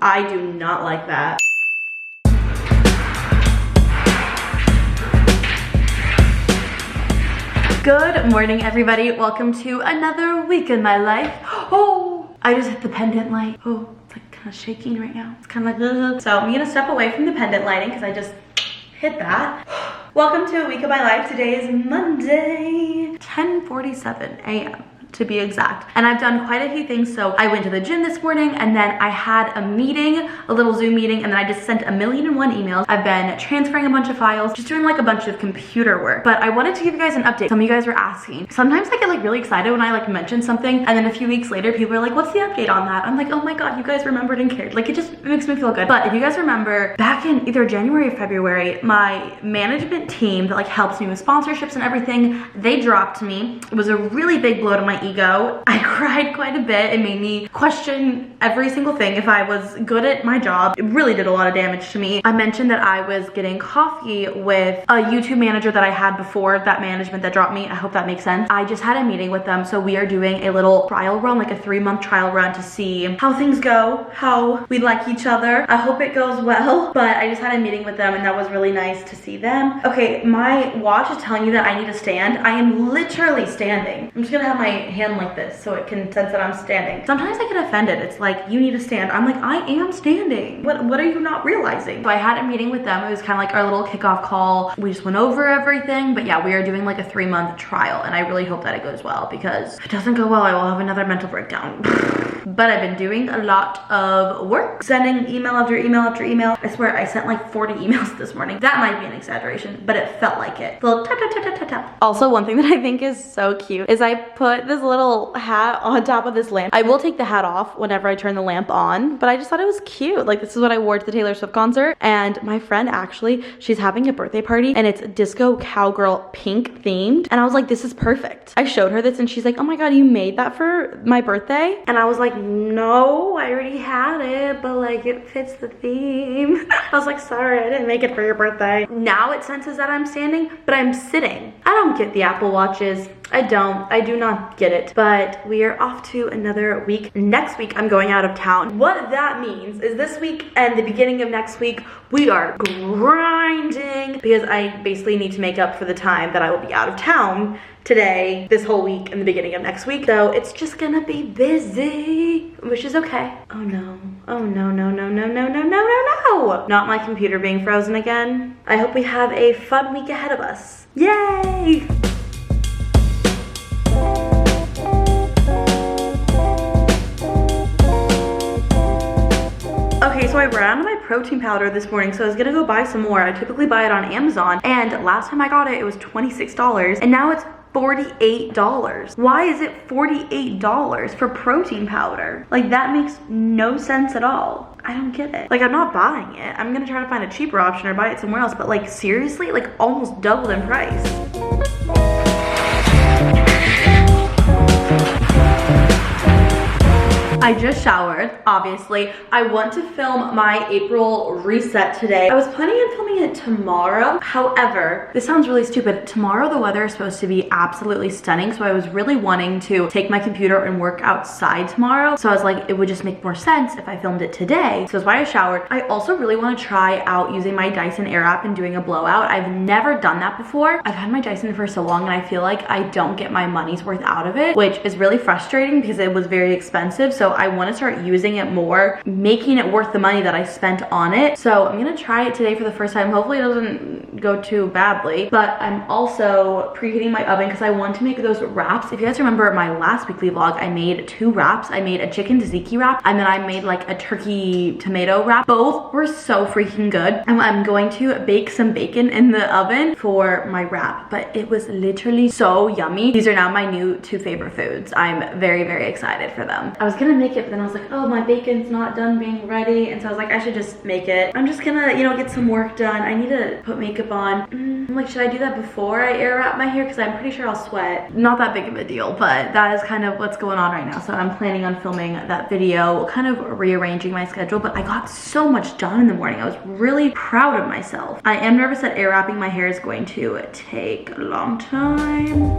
I do not like that. Good morning, everybody. Welcome to another week in my life. Oh, I just hit the pendant light. Oh, it's like kind of shaking right now. It's kind of like, ugh. So I'm gonna step away from the pendant lighting because I just hit that. Welcome to a week of my life. Today is Monday, 10:47 a.m. to be exact. And I've done quite a few things. So I went to the gym this morning and then I had a meeting, a little Zoom meeting, and then I just sent 1,000,001 emails. I've been transferring a bunch of files, just doing like a bunch of computer work. But I wanted to give you guys an update. Some of you guys were asking. Sometimes I get like really excited when I like mention something and then a few weeks later people are like, what's the update on that? I'm like, oh my God, you guys remembered and cared. Like it makes me feel good. But if you guys remember, back in either January or February, my management team that like helps me with sponsorships and everything, they dropped me. It was a really big blow to my ego. I cried quite a bit. It made me question every single thing if I was good at my job. It really did a lot of damage to me. I mentioned that I was getting coffee with a YouTube manager that I had before that management that dropped me. I hope that makes sense. I just had a meeting with them, so we are doing a little trial run, like a 3-month trial run to see how things go, how we like each other. I hope it goes well, but I just had a meeting with them and that was really nice to see them. Okay, my watch is telling you that I need to stand. I am literally standing. I'm just gonna have my hand like this so it can sense that I'm standing. Sometimes I get offended. It's like, you need to stand. I'm like, I am standing. What are you not realizing? So I had a meeting with them. It was kind of like our little kickoff call. We just went over everything, but yeah, we are doing like a 3-month trial and I really hope that it goes well because if it doesn't go well, I will have another mental breakdown. But I've been doing a lot of work, sending email after email after email. I swear I sent like 40 emails this morning. That might be an exaggeration, but it felt like it. Little tap, tap, tap, tap, tap, tap. Also, one thing that I think is so cute is I put this little hat on top of this lamp. I will take the hat off whenever I turn the lamp on, but I just thought it was cute. Like this is what I wore to the Taylor Swift concert. And my friend actually, she's having a birthday party and it's disco cowgirl pink themed. And I was like, this is perfect. I showed her this and she's like, oh my God, you made that for my birthday? And I was like, no, I already had it, but like it fits the theme. I was like, sorry, I didn't make it for your birthday. Now it senses that I'm standing, but I'm sitting. I don't get the Apple Watches. I do not get it, but we are off to another week. Next week, I'm going out of town. What that means is this week and the beginning of next week, we are grinding because I basically need to make up for the time that I will be out of town today, this whole week, and the beginning of next week. So it's just gonna be busy, which is okay. Oh no, oh no, no, no, no, no, no, no, no, no. Not my computer being frozen again. I hope we have a fun week ahead of us. Yay! Okay, so I ran out of my protein powder this morning, so I was gonna go buy some more. I typically buy it on Amazon, and last time I got it was $26, and now it's $48. Why is it $48 for protein powder? Like that makes no sense at all. I don't get it. Like I'm not buying it. I'm gonna try to find a cheaper option or buy it somewhere else, but like seriously, like almost doubled in price. I just showered, obviously. I want to film my April reset today. I was planning on filming it tomorrow. However, this sounds really stupid. Tomorrow the weather is supposed to be absolutely stunning, so I was really wanting to take my computer and work outside tomorrow. So I was like, it would just make more sense if I filmed it today. So that's why I showered. I also really want to try out using my Dyson airwrap and doing a blowout. I've never done that before. I've had my Dyson for so long and I feel like I don't get my money's worth out of it, which is really frustrating because it was very expensive. So I want to start using it more, making it worth the money that I spent on it. So I'm gonna try it today for the first time. Hopefully it doesn't go too badly, but I'm also preheating my oven because I want to make those wraps. If you guys remember my last weekly vlog, I made 2 wraps. I made a chicken tzatziki wrap and then I made like a turkey tomato wrap. Both were so freaking good. And I'm going to bake some bacon in the oven for my wrap, but it was literally so yummy. These are now my new 2 favorite foods. I'm very, very excited for them. I was gonna make it, but then I was like, oh, my bacon's not done being ready. And so I was like, I should just make it. I'm just gonna, you know, get some work done. I need to put makeup on. I'm like, should I do that before I air wrap my hair? Because I'm pretty sure I'll sweat. Not that big of a deal, but that is kind of what's going on right now. So I'm planning on filming that video, kind of rearranging my schedule, but I got so much done in the morning. I was really proud of myself. I am nervous that air wrapping my hair is going to take a long time.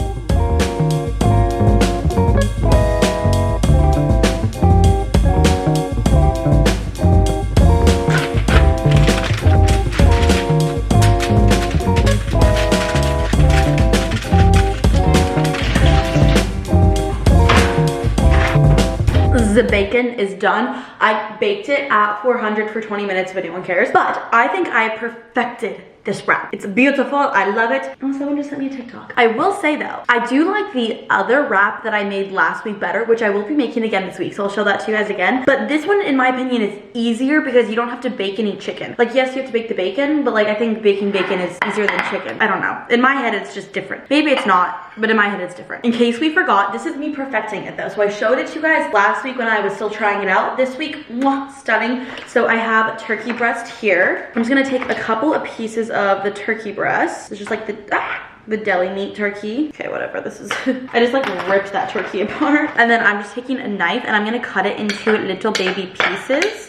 bacon is done. I baked it at 400 for 20 minutes if anyone cares. But I think I perfected this wrap. It's beautiful. I love it. Oh, someone just sent me a TikTok. I will say though, I do like the other wrap that I made last week better, which I will be making again this week. So I'll show that to you guys again. But this one, in my opinion, is easier because you don't have to bake any chicken. Like, yes, you have to bake the bacon, but like, I think baking bacon is easier than chicken. I don't know. In my head, it's just different. Maybe it's not, but in my head, it's different. In case we forgot, this is me perfecting it though. So I showed it to you guys last week when I was still trying it out. This week, mwah, stunning. So I have turkey breast here. I'm just gonna take a couple of pieces of the turkey breast. It's just like the deli meat turkey. Okay, whatever, this is, I just like ripped that turkey apart. And then I'm just taking a knife and I'm gonna cut it into little baby pieces.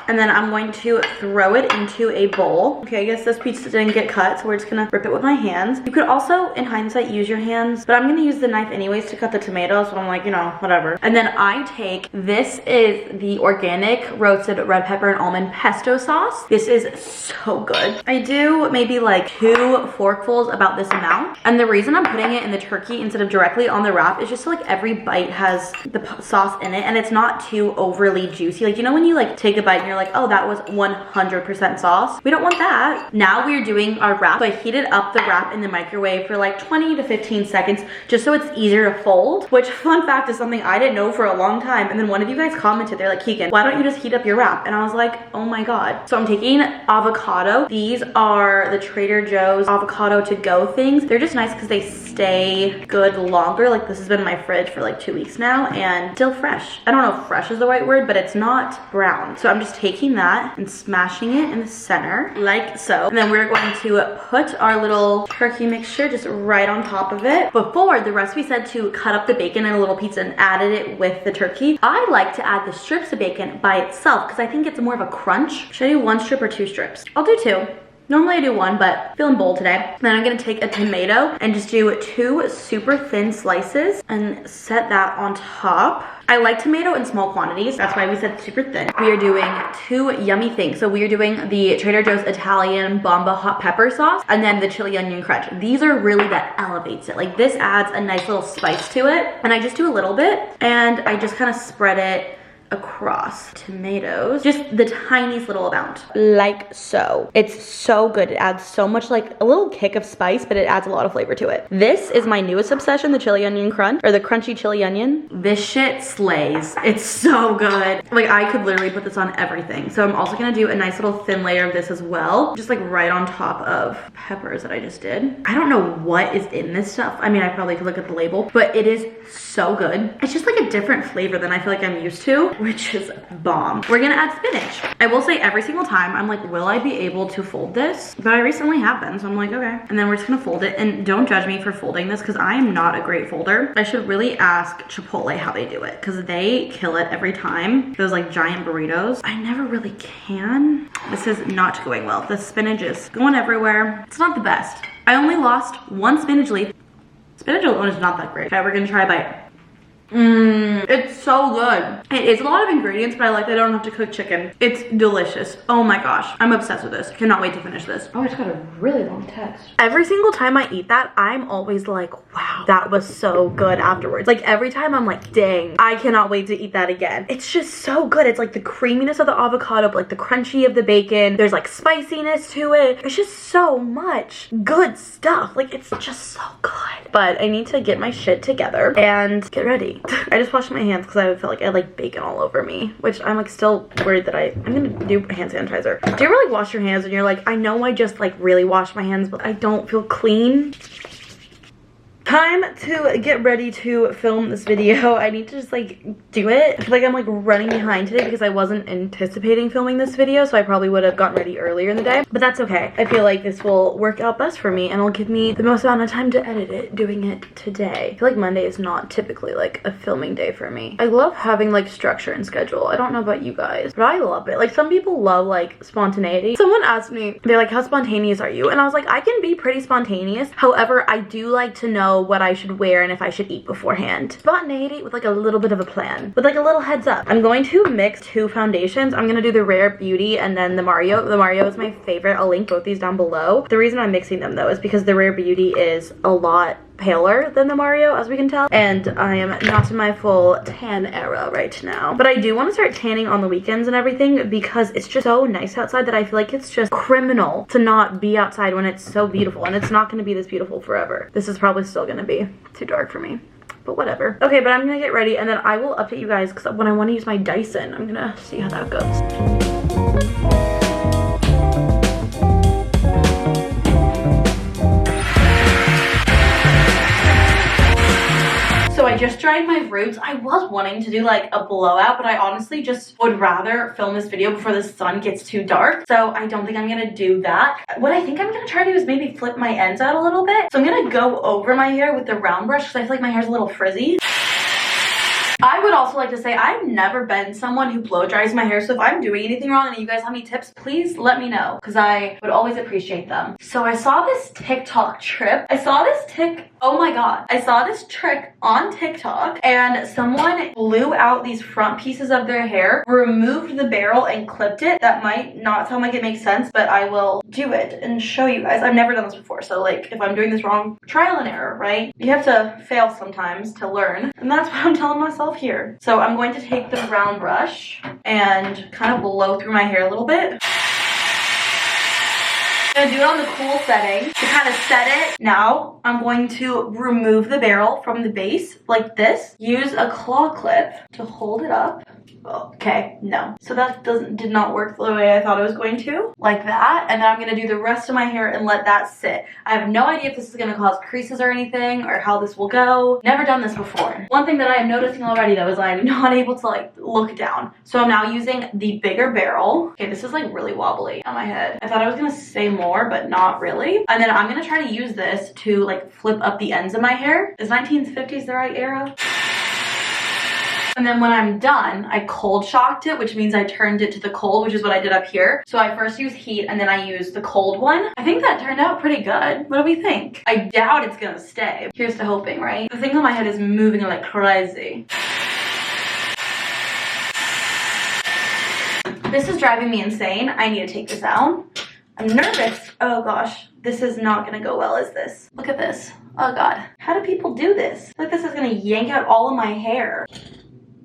And then I'm going to throw it into a bowl. Okay, I guess this piece didn't get cut, so we're just gonna rip it with my hands. You could also, in hindsight, use your hands, but I'm gonna use the knife anyways to cut the tomatoes, so I'm like, you know, whatever. And then I take, this is the organic roasted red pepper and almond pesto sauce. This is so good. I do maybe like 2 forkfuls, about this amount. And the reason I'm putting it in the turkey instead of directly on the wrap is just so like every bite has the sauce in it and it's not too overly juicy. Like, you know when you like take a bite and you're like, oh, that was 100% sauce. We don't want that. Now we're doing our wrap. So I heated up the wrap in the microwave for like 20 to 15 seconds just so it's easier to fold, which, fun fact, is something I didn't know for a long time. And then one of you guys commented, they're like, Keegan, why don't you just heat up your wrap? And I was like, oh my God. So I'm taking avocado. These are the Trader Joe's avocado to go things. They're just nice because they stay good longer. Like, this has been in my fridge for like 2 weeks now and still fresh. I don't know if fresh is the right word, but it's not brown. So I'm just taking that and smashing it in the center like so. And then we're going to put our little turkey mixture just right on top of it. Before, the recipe said to cut up the bacon in a little pizza and added it with the turkey. I like to add the strips of bacon by itself because I think it's more of a crunch. Should I do 1 strip or 2 strips? I'll do 2. Normally I do 1, but feeling bold today. Then I'm gonna take a tomato and just do 2 super thin slices and set that on top. I like tomato in small quantities. That's why we said super thin. We are doing 2 yummy things. So we are doing the Trader Joe's Italian Bomba hot pepper sauce and then the chili onion crunch. These are really that elevates it. Like, this adds a nice little spice to it. And I just do a little bit and I just kind of spread it across tomatoes, just the tiniest little amount, like so. It's so good. It adds so much, like a little kick of spice, but it adds a lot of flavor to it. This is my newest obsession, the chili onion crunch, or the crunchy chili onion. This shit slays. It's so good. Like, I could literally put this on everything. So I'm also gonna do a nice little thin layer of this as well, just like right on top of peppers that I just did. I don't know what is in this stuff. I mean, I probably could look at the label, but it is so good. It's just like a different flavor than I feel like I'm used to, which is bomb. We're gonna add spinach. I will say every single time I'm like, will I be able to fold this? But I recently have been, so I'm like, okay. And then we're just gonna fold it. And don't judge me for folding this because I am not a great folder. I should really ask Chipotle how they do it because they kill it every time. Those like giant burritos. I never really can. This is not going well. The spinach is going everywhere. It's not the best. I only lost 1 spinach leaf. Spinach alone is not that great. Okay, we're gonna try a bite. It's so good. It is a lot of ingredients, but I like that I don't have to cook chicken. It's delicious. Oh my gosh, I'm obsessed with this. Cannot wait to finish this. Oh, I just got a really long text. Every single time I eat that, I'm always like, wow, that was so good afterwards. Like, every time I'm like, dang, I cannot wait to eat that again. It's just so good. It's like the creaminess of the avocado, but like the crunchy of the bacon. There's like spiciness to it. It's just so much good stuff. Like, it's just so good. But I need to get my shit together and get ready. I just washed my hands because I felt like I had like bacon all over me, which I'm like still worried that I'm gonna do hand sanitizer. Do you ever like wash your hands and you're like, I know I just like really washed my hands, but I don't feel clean? Time to get ready to film this video. I need to just like do it. I feel like I'm like running behind today because I wasn't anticipating filming this video, so I probably would have gotten ready earlier in the day, but that's okay. I feel like this will work out best for me and it'll give me the most amount of time to edit it doing it today. I feel like Monday is not typically like a filming day for me. I love having like structure and schedule. I don't know about you guys, but I love it. Like, some people love like spontaneity. Someone asked me, they're like, how spontaneous are you? And I was like, I can be pretty spontaneous. However, I do like to know what I should wear and if I should eat beforehand. Spontaneity with like a little bit of a plan, with like a little heads up. I'm going to mix 2 foundations. I'm gonna do the Rare Beauty and then the Mario. The Mario is my favorite. I'll link both these down below. The reason I'm mixing them though is because the Rare Beauty is a lot paler than the Mario, as we can tell. And I am not in my full tan era right now. But I do want to start tanning on the weekends and everything because it's just so nice outside that I feel like it's just criminal to not be outside when it's so beautiful. And it's not going to be this beautiful forever. This is probably still going to be too dark for me. But whatever. Okay, but I'm gonna get ready and then I will update you guys because when I want to use my Dyson, I'm gonna see how that goes. So I just dried my roots. I was wanting to do like a blowout, but I honestly just would rather film this video before the sun gets too dark. So I don't think I'm gonna do that. What I think I'm gonna try to do is maybe flip my ends out a little bit. So I'm gonna go over my hair with the round brush because I feel like my hair's a little frizzy. I would also like to say I've never been someone who blow dries my hair, so if I'm doing anything wrong and you guys have any tips, please let me know because I would always appreciate them. So I saw this TikTok trick. Oh my god. I saw this trick on TikTok and someone blew out these front pieces of their hair, removed the barrel and clipped it. That might not sound like it makes sense, but I will do it and show you guys. I've never done this before, so like if I'm doing this wrong, trial and error, right? You have to fail sometimes to learn, and that's what I'm telling myself here. So I'm going to take the round brush and kind of blow through my hair a little bit. I'm gonna do it on the cool setting to kind of set it. Now I'm going to remove the barrel from the base like this. Use a claw clip to hold it up. Okay, no. So that did not work the way I thought it was going to. Like that. And then I'm going to do the rest of my hair and let that sit. I have no idea if this is going to cause creases or anything or how this will go. Never done this before. One thing that I am noticing already though is I'm not able to like look down. So I'm now using the bigger barrel. Okay, this is like really wobbly on my head. I thought I was going to say more, but not really. And then I'm going to try to use this to like flip up the ends of my hair. Is 1950s the right era? And then when I'm done, I cold shocked it, which means I turned it to the cold, which is what I did up here. So I first use heat and then I use the cold one. I think that turned out pretty good. What do we think? I doubt it's gonna stay. Here's to hoping, right? The thing on my head is moving like crazy. This is driving me insane. I need to take this out. I'm nervous. Oh gosh, this is not gonna go well, is this? Look at this. Oh god, how do people do this? I feel like this is gonna yank out all of my hair.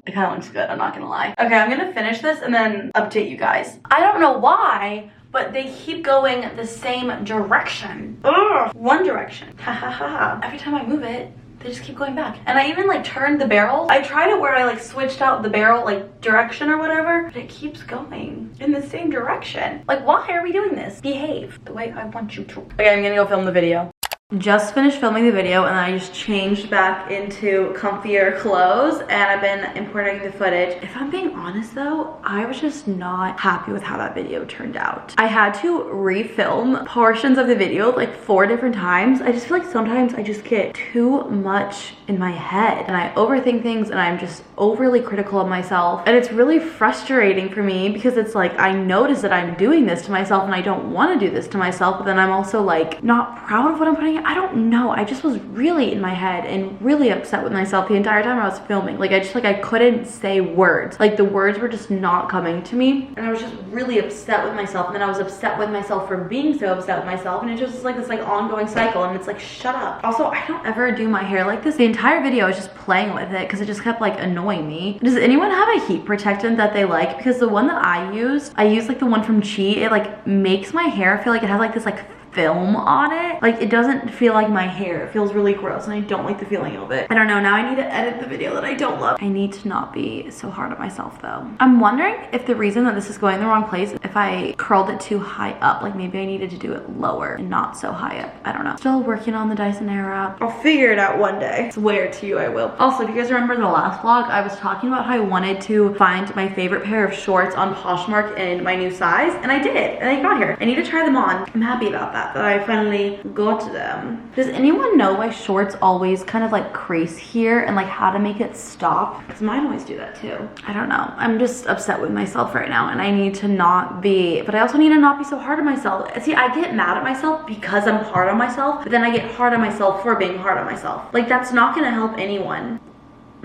It kind of looks good, I'm not gonna lie. Okay, I'm gonna finish this and then update you guys. I don't know why, but they keep going the same direction. Ugh, one direction. Ha ha ha ha. Every time I move it, they just keep going back. And I even like turned the barrel. I tried it where I like switched out the barrel like direction or whatever, but it keeps going in the same direction. Like, why are we doing this? Behave the way I want you to. Okay, I'm gonna go film the video. Just finished filming the video and I just changed back into comfier clothes and I've been importing the footage. If I'm being honest though, I was just not happy with how that video turned out. I had to refilm portions of the video like 4 different times. I just feel like sometimes I just get too much in my head and I overthink things and I'm just overly critical of myself. And it's really frustrating for me because it's like I notice that I'm doing this to myself and I don't want to do this to myself, but then I'm also like not proud of what I'm putting. I don't know. I just was really in my head and really upset with myself the entire time I was filming. Like I couldn't say words. Like the words were just not coming to me. And I was just really upset with myself. And then I was upset with myself for being so upset with myself. And it just was like this like ongoing cycle. And it's like, shut up. Also, I don't ever do my hair like this. The entire video I was just playing with it because it just kept like annoying me. Does anyone have a heat protectant that they like? Because the one that I use like the one from Chi. It like makes my hair feel like it has like this like film on it. Like it doesn't feel like my hair. It feels really gross and I don't like the feeling of it. I don't know, now I need to edit the video that I don't love. I need to not be so hard on myself though. I'm wondering if the reason that this is going the wrong place, if I curled it too high up, like maybe I needed to do it lower and not so high up. I don't know. Still working on the Dyson airwrap. I'll figure it out one day. I swear to you I will. Also, if you guys remember the last vlog, I was talking about how I wanted to find my favorite pair of shorts on Poshmark in my new size, and I did, and I got here. I need to try them on. I'm happy about that I finally got them. Does anyone know why shorts always kind of like crease here and like how to make it stop? Because mine always do that too. I don't know. I'm just upset with myself right now and I need to not be, but I also need to not be so hard on myself. See, I get mad at myself because I'm hard on myself, but then I get hard on myself for being hard on myself. Like that's not gonna help anyone.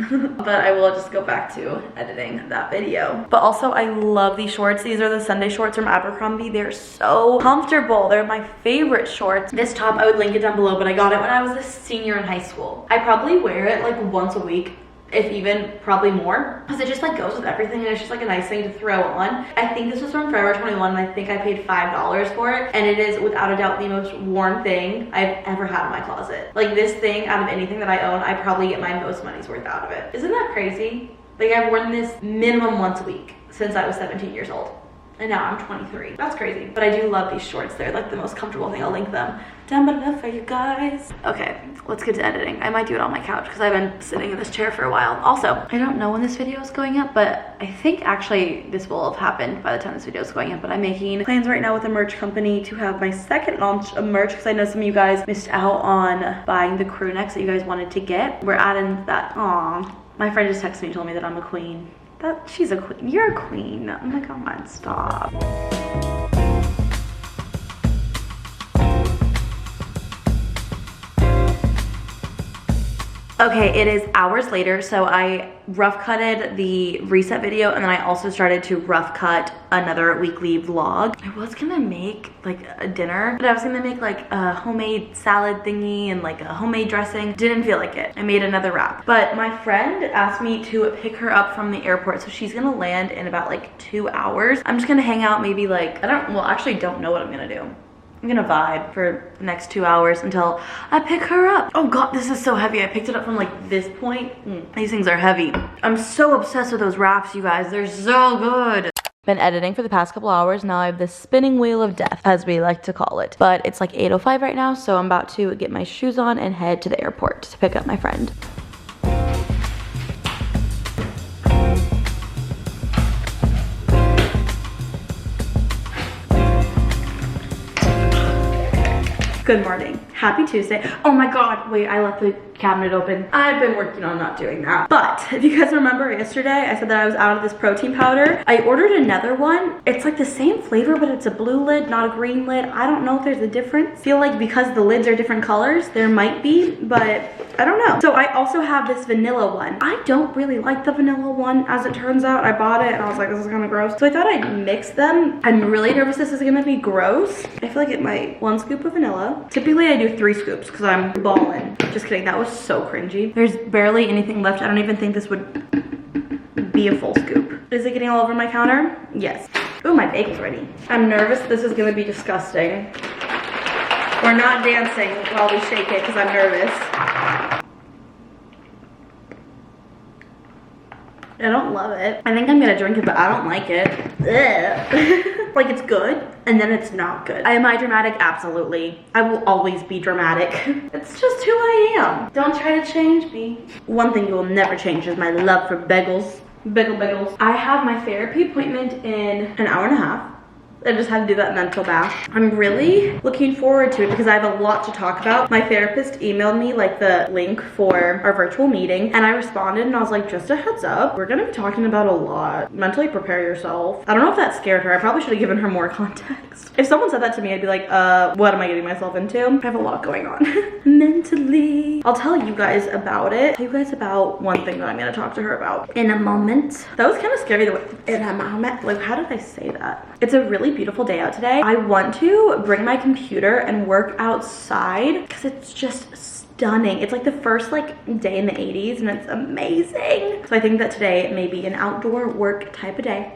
But I will just go back to editing that video. But also I love these shorts. These are the Sunday shorts from Abercrombie. They're so comfortable. They're my favorite shorts. This top, I would link it down below, but I got it when I was a senior in high school. I probably wear it like once a week, if even, probably more, because it just like goes with everything and it's just like a nice thing to throw on. I think this was from Forever 21 and I think I paid $5 for it, and it is without a doubt the most worn thing I've ever had in my closet. Like this thing, out of anything that I own, I probably get my most money's worth out of it. Isn't that crazy? Like I've worn this minimum once a week since I was 17 years old. And now I'm 23. That's crazy. But I do love these shorts. They're like the most comfortable thing. I'll link them down below for you guys. Okay, let's get to editing. I might do it on my couch because I've been sitting in this chair for a while. Also, I don't know when this video is going up, but I think actually this will have happened by the time this video is going up. But I'm making plans right now with a merch company to have my second launch of merch, because I know some of you guys missed out on buying the crew necks that you guys wanted to get. We're adding that. Aw, my friend just texted me and told me that I'm a queen. She's a queen. You're a queen. Oh my god, stop. Okay, it is hours later, so I rough cutted the reset video, and then I also started to rough cut another weekly vlog. I was gonna make like a dinner, but I was gonna make like a homemade salad thingy and like a homemade dressing. Didn't feel like it. I made another wrap. But my friend asked me to pick her up from the airport, so she's gonna land in about like 2 hours. I'm just gonna hang out maybe like, actually don't know what I'm gonna do. I'm gonna vibe for the next 2 hours until I pick her up. Oh god, this is so heavy. I picked it up from like this point. These things are heavy. I'm so obsessed with those wraps, you guys. They're so good. Been editing for the past couple hours. Now I have this spinning wheel of death, as we like to call it. But it's like 8:05 right now, so I'm about to get my shoes on and head to the airport to pick up my friend. Good morning. Happy Tuesday. Oh my god, wait, I left the cabinet open. I've been working on not doing that. But if you guys remember yesterday, I said that I was out of this protein powder. I ordered another one. It's like the same flavor, but it's a blue lid, not a green lid. I don't know if there's a difference. I feel like because the lids are different colors, there might be, but I don't know. So I also have this vanilla one. I don't really like the vanilla one, as it turns out. I bought it and I was like, this is kind of gross. So I thought I'd mix them. I'm really nervous this is gonna be gross. I feel like it might. 1 scoop of vanilla. Typically I do 3 scoops because I'm balling. Just kidding, that was so cringy. There's barely anything left. I don't even think this would be a full scoop. Is it getting all over my counter? Yes. Oh, my bagel's ready. I'm nervous this is gonna be disgusting. We're not dancing while we shake it because I'm nervous. I don't love it. I think I'm gonna drink it, but I don't like it. Ugh. Like it's good, and then it's not good. Am I dramatic? Absolutely. I will always be dramatic. It's just who I am. Don't try to change me. One thing you will never change is my love for bagels. Bagels. I have my therapy appointment in an hour and a half. I just had to do that mental bath. I'm really looking forward to it because I have a lot to talk about. My therapist emailed me like the link for our virtual meeting, and I responded and I was like, just a heads up, we're gonna be talking about a lot. Mentally prepare yourself. I don't know if that scared her. I probably should have given her more context. If someone said that to me, I'd be like, what am I getting myself into? I have a lot going on. Mentally. I'll tell you guys about it. Tell you guys about one thing that I'm gonna talk to her about in a moment. That was kind of scary the way, in a moment. Like, how did I say that? It's a really beautiful day out today. I want to bring my computer and work outside because it's just stunning. It's like the first like day in the 80s and it's amazing. So I think that today may be an outdoor work type of day.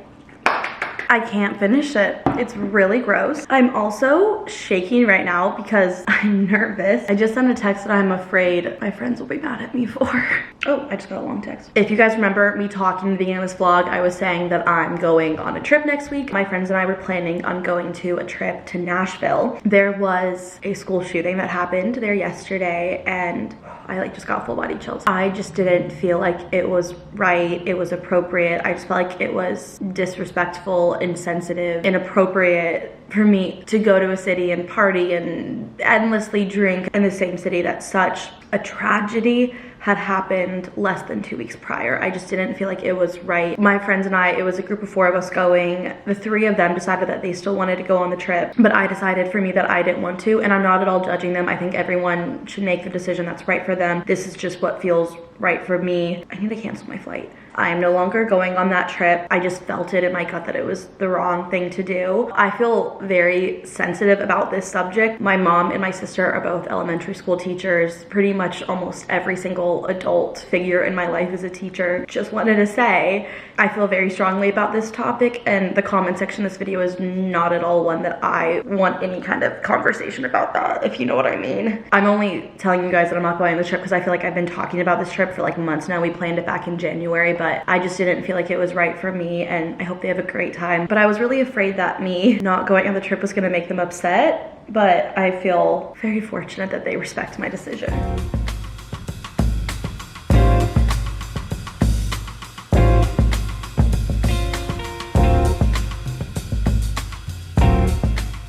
I can't finish it. It's really gross. I'm also shaking right now because I'm nervous. I just sent a text that I'm afraid my friends will be mad at me for. Oh, I just got a long text. If you guys remember me talking in the beginning of this vlog, I was saying that I'm going on a trip next week. My friends and I were planning on going to a trip to Nashville. There was a school shooting that happened there yesterday, and I like just got full body chills. I just didn't feel like it was right, it was appropriate. I just felt like it was disrespectful, insensitive, inappropriate for me to go to a city and party and endlessly drink in the same city that such a tragedy had happened less than 2 weeks prior. I just didn't feel like it was right. My friends and I, it was a group of 4 of us going. The 3 of them decided that they still wanted to go on the trip, but I decided for me that I didn't want to, and I'm not at all judging them. I think everyone should make the decision that's right for them. This is just what feels right for me. I need to cancel my flight. I am no longer going on that trip. I just felt it in my gut that it was the wrong thing to do. I feel very sensitive about this subject. My mom and my sister are both elementary school teachers. Pretty much almost every single adult figure in my life is a teacher. Just wanted to say, I feel very strongly about this topic, and the comment section of this video is not at all one that I want any kind of conversation about that, if you know what I mean. I'm only telling you guys that I'm not going on the trip because I feel like I've been talking about this trip for like months now. We planned it back in January, but I just didn't feel like it was right for me, and I hope they have a great time. But I was really afraid that me not going on the trip was gonna make them upset, but I feel very fortunate that they respect my decision.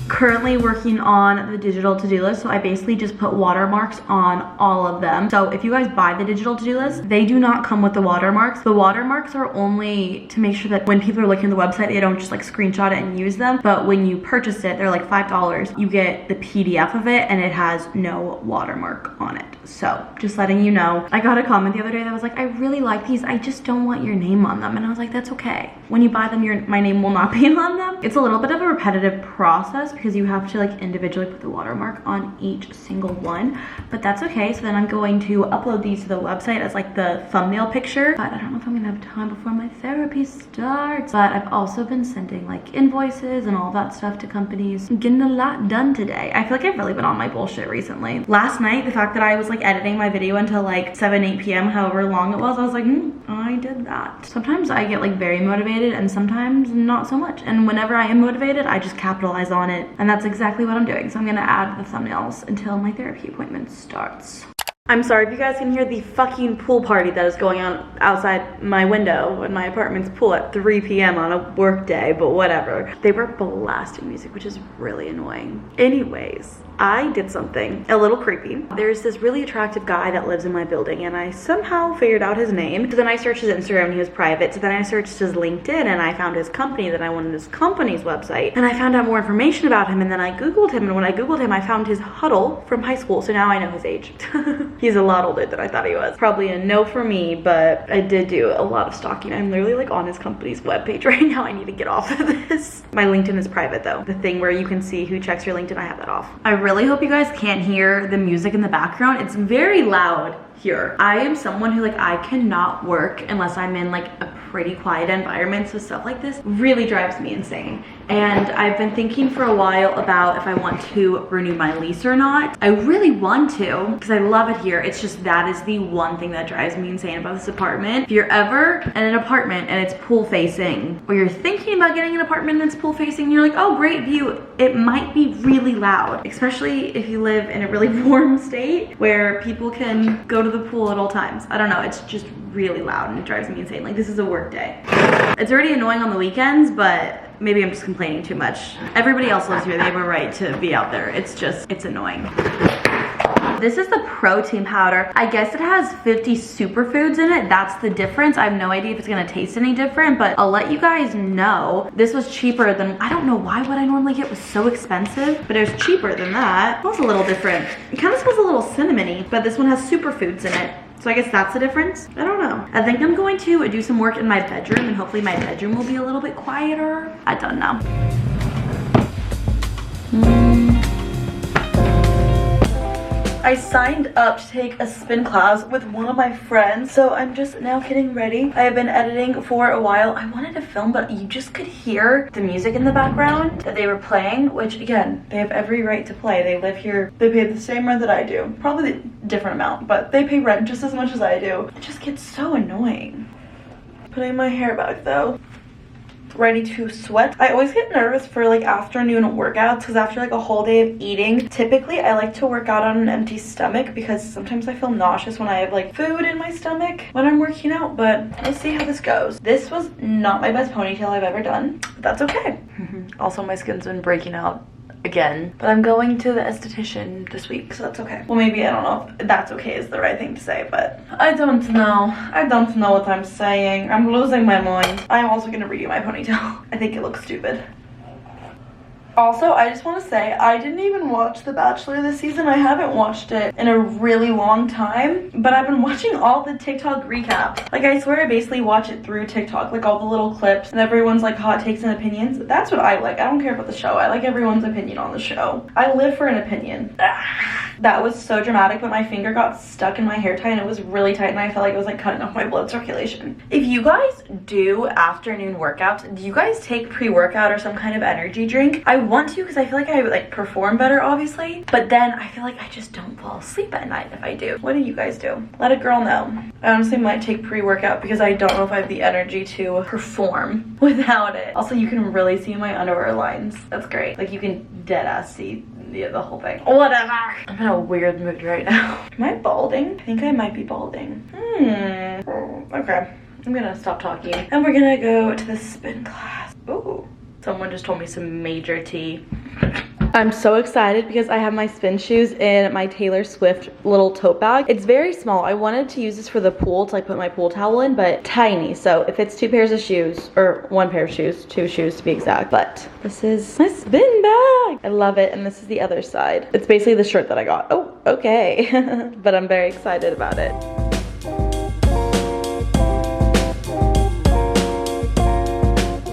Currently working on the digital to-do list, so I basically just put watermarks on all of them. So if you guys buy the digital to-do list, they do not come with the watermarks. The watermarks are only to make sure that when people are looking at the website, they don't just like screenshot it and use them. But when you purchase it, they're like $5. You get the PDF of it, and it has no watermark on it. So just letting you know. I got a comment the other day that was like, I really like these, I just don't want your name on them. And I was like, that's okay. When you buy them, my name will not be on them. It's a little bit of a repetitive process because you have to like individually put the watermark on each single one, but that's okay. So then I'm going to upload these to the website as like the thumbnail picture, but I don't know if I'm gonna have time before my therapy starts. But I've also been sending like invoices and all that stuff to companies. I'm getting a lot done today. I feel like I've really been on my bullshit recently. Last night, the fact that I was like editing my video until like 7-8 p.m, however long it was, I was like, I did that. Sometimes I get like very motivated and sometimes not so much, and whenever I am motivated, I just capitalize on it, and that's exactly what I'm doing. So I'm gonna add the thumbnails until my therapy appointment starts. I'm sorry if you guys can hear the fucking pool party that is going on outside my window in my apartment's pool at 3 p.m. on a work day, but whatever. They were blasting music, which is really annoying. Anyways, I did something a little creepy. There's this really attractive guy that lives in my building, and I somehow figured out his name. So then I searched his Instagram and he was private. So then I searched his LinkedIn and I found his company, that I wanted his company's website. And I found out more information about him, and then I Googled him, and when I Googled him, I found his huddle from high school. So now I know his age. He's a lot older than I thought he was. Probably a no for me, but I did do a lot of stalking. I'm literally like on his company's webpage right now. I need to get off of this. My LinkedIn is private though. The thing where you can see who checks your LinkedIn, I have that off. I really hope you guys can't hear the music in the background. It's very loud here. I am someone who like, I cannot work unless I'm in like a pretty quiet environment, so stuff like this really drives me insane. And I've been thinking for a while about if I want to renew my lease or not. I really want to because I love it here. It's just that is the one thing that drives me insane about this apartment. If you're ever in an apartment and it's pool facing, or you're thinking about getting an apartment that's pool facing, and you're like, oh, great view, it might be really loud, especially if you live in a really warm state where people can go to the pool at all times. I don't know, it's just really loud and it drives me insane. Like, this is a work day. It's already annoying on the weekends, but maybe I'm just complaining too much. Everybody else lives here. They have a right to be out there. It's annoying. This is the protein powder. I guess it has 50 superfoods in it. That's the difference. I have no idea if it's gonna taste any different, but I'll let you guys know. This was cheaper than, I don't know why what I normally get was so expensive, but it was cheaper than that. It smells a little different. It kind of smells a little cinnamony, but this one has superfoods in it. So I guess that's the difference. I don't know. I think I'm going to do some work in my bedroom, and hopefully my bedroom will be a little bit quieter. I don't know. I signed up to take a spin class with one of my friends, so I'm just now getting ready. I have been editing for a while. I wanted to film, but you just could hear the music in the background that they were playing, which again, they have every right to play. They live here. They pay the same rent that I do. Probably a different amount, but they pay rent just as much as I do. It just gets so annoying. Putting my hair back though. Ready to sweat. I always get nervous for like afternoon workouts because after like a whole day of eating, typically I like to work out on an empty stomach because sometimes I feel nauseous when I have like food in my stomach when I'm working out, but let's see how this goes. This was not my best ponytail I've ever done, but that's okay. Also, my skin's been breaking out again. But I'm going to the esthetician this week, so that's okay. Well, maybe I don't know if that's okay is the right thing to say, but I don't know. I don't know what I'm saying. I'm losing my mind. I'm also gonna redo my ponytail. I think it looks stupid. Also, I just want to say, I didn't even watch The Bachelor this season. I haven't watched it in a really long time, but I've been watching all the TikTok recaps. Like, I swear I basically watch it through TikTok, like all the little clips and everyone's like hot takes and opinions. That's what I like. I don't care about the show. I like everyone's opinion on the show. I live for an opinion. That was so dramatic, but my finger got stuck in my hair tie and it was really tight and I felt like it was like cutting off my blood circulation. If you guys do afternoon workouts, do you guys take pre-workout or some kind of energy drink? I want to because I feel like I would like perform better, obviously, but then I feel like I just don't fall asleep at night if I do. What do you guys do? Let a girl know. I honestly might take pre-workout because I don't know if I have the energy to perform without it. Also, you can really see my underwear lines. That's great. Like, you can dead ass see the whole thing. Whatever. I'm in a weird mood right now. Am I balding? I think I might be balding. Okay. I'm gonna stop talking and we're gonna go to the spin class. Ooh. Someone just told me some major tea. I'm so excited because I have my spin shoes in my Taylor Swift little tote bag. It's very small. I wanted to use this for the pool to like put my pool towel in, but tiny. So if it's 2 pairs of shoes, or 1 pair of shoes, 2 shoes to be exact. But this is my spin bag. I love it. And this is the other side. It's basically the shirt that I got. Oh, okay. But I'm very excited about it.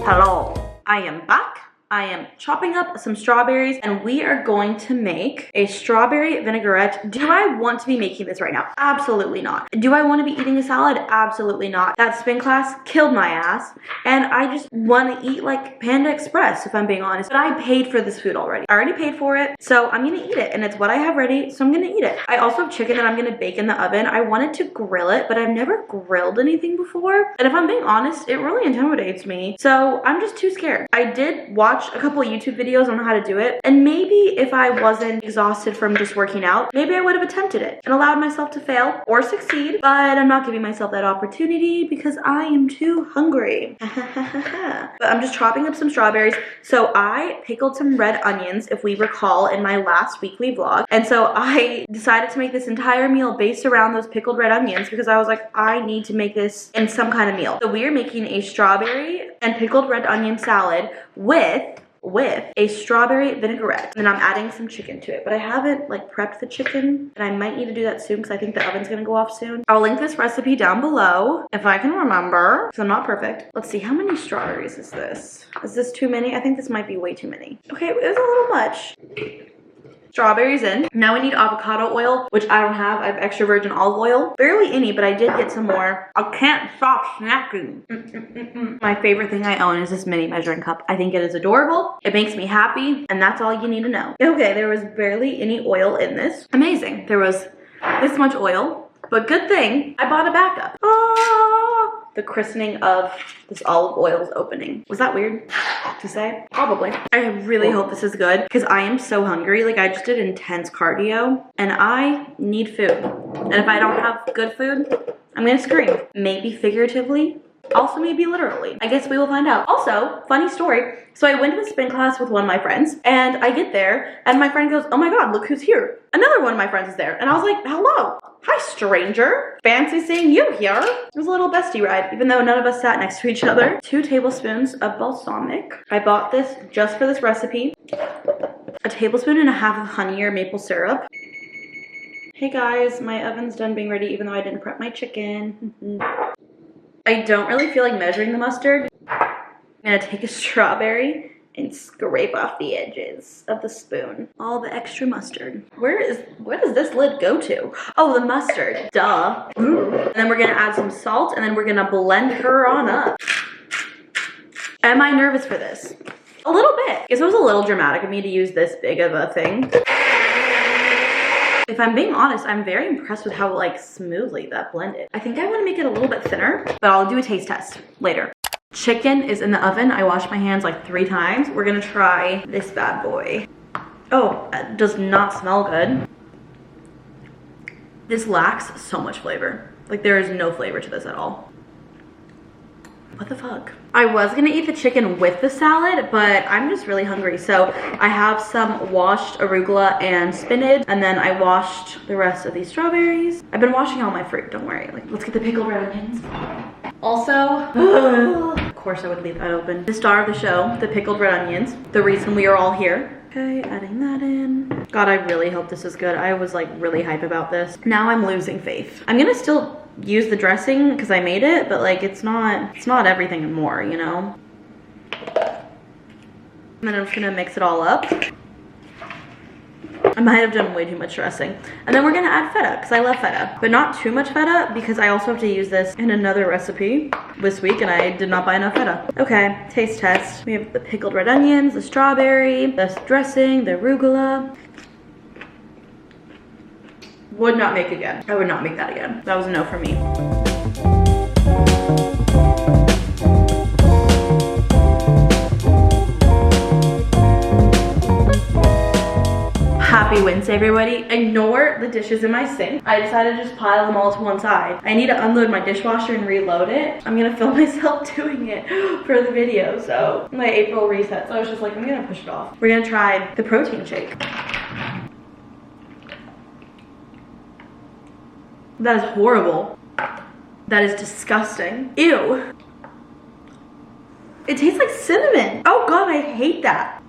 Hello. I am back. I am chopping up some strawberries and we are going to make a strawberry vinaigrette. Do I want to be making this right now? Absolutely not. Do I want to be eating a salad? Absolutely not. That spin class killed my ass and I just want to eat like Panda Express if I'm being honest. But I paid for this food already. I already paid for it, so I'm gonna eat it and it's what I have ready, so I'm gonna eat it. I also have chicken that I'm gonna bake in the oven. I wanted to grill it, but I've never grilled anything before. And if I'm being honest, it really intimidates me. So I'm just too scared. I did watch a couple YouTube videos on how to do it, and maybe if I wasn't exhausted from just working out, maybe I would have attempted it and allowed myself to fail or succeed, but I'm not giving myself that opportunity because I am too hungry. But I'm just chopping up some strawberries. So I pickled some red onions, if we recall, in my last weekly vlog, and so I decided to make this entire meal based around those pickled red onions because I was like, I need to make this in some kind of meal. So we are making a strawberry and pickled red onion salad with a strawberry vinaigrette. And then I'm adding some chicken to it, but I haven't like prepped the chicken and I might need to do that soon because I think the oven's gonna go off soon. I'll link this recipe down below if I can remember because I'm not perfect. Let's see, how many strawberries is this? Is this too many? I think this might be way too many. Okay, it was a little much. Strawberries in. Now we need avocado oil, which I don't have. I have extra virgin olive oil. Barely any, but I did get some more. I can't stop snacking. My favorite thing I own is this mini measuring cup. I think it is adorable. It makes me happy, and that's all you need to know. Okay, there was barely any oil in this. Amazing. There was this much oil, but good thing I bought a backup. The christening of this olive oil's opening. Was that weird to say? Probably. I really hope this is good because I am so hungry. Like, I just did intense cardio and I need food. And if I don't have good food, I'm gonna scream. Maybe figuratively, also maybe literally. I guess we will find out. Also, funny story. So I went to the spin class with one of my friends and I get there and my friend goes, oh my God, look who's here. Another one of my friends is there. And I was like, hello. Hi, stranger. Fancy seeing you here. It was a little bestie ride, even though none of us sat next to each other. 2 tablespoons of balsamic. I bought this just for this recipe. 1.5 tablespoons of honey or maple syrup. Hey guys, my oven's done being ready even though I didn't prep my chicken. I don't really feel like measuring the mustard. I'm gonna take a strawberry and scrape off the edges of the spoon. All the extra mustard. Where does this lid go to? Oh, the mustard, duh. And then we're gonna add some salt and then we're gonna blend her on up. Am I nervous for this? A little bit. I guess it was a little dramatic of me to use this big of a thing. If I'm being honest, I'm very impressed with how like smoothly that blended. I think I want to make it a little bit thinner, but I'll do a taste test later. Chicken is in the oven. I washed my hands like 3 times. We're gonna try this bad boy. Oh, it does not smell good. This lacks so much flavor. Like, there is no flavor to this at all. What the fuck? I was gonna eat the chicken with the salad, but I'm just really hungry. So I have some washed arugula and spinach, and then I washed the rest of these strawberries. I've been washing all my fruit, don't worry. Like, let's get the pickled red onions. Also, of course I would leave that open. The star of the show, the pickled red onions. The reason we are all here. Okay, adding that in. God, I really hope this is good. I was like really hype about this. Now I'm losing faith. I'm gonna still use the dressing because I made it, but like it's not everything and more, you know? And then I'm just gonna mix it all up. I might have done way too much dressing. And then we're gonna add feta because I love feta, but not too much feta because I also have to use this in another recipe this week and I did not buy enough feta. Okay, taste test. We have the pickled red onions, the strawberry, the dressing, the arugula. Would not make again. I would not make that again. That was a no for me. Happy Wednesday, everybody. Ignore the dishes in my sink. I decided to just pile them all to one side. I need to unload my dishwasher and reload it. I'm gonna film myself doing it for the video. So my April reset. So I was just like, I'm gonna push it off. We're gonna try the protein shake. That is horrible. That is disgusting. Ew. It tastes like cinnamon. Oh God, I hate that.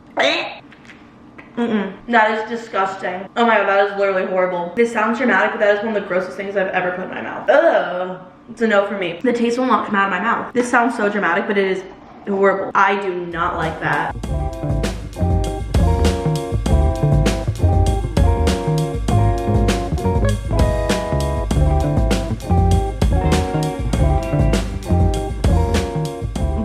That is disgusting. Oh my God, that is literally horrible. This sounds dramatic, but that is one of the grossest things I've ever put in my mouth. Ugh. It's a no for me. The taste will not come out of my mouth. This sounds so dramatic, but it is horrible. I do not like that.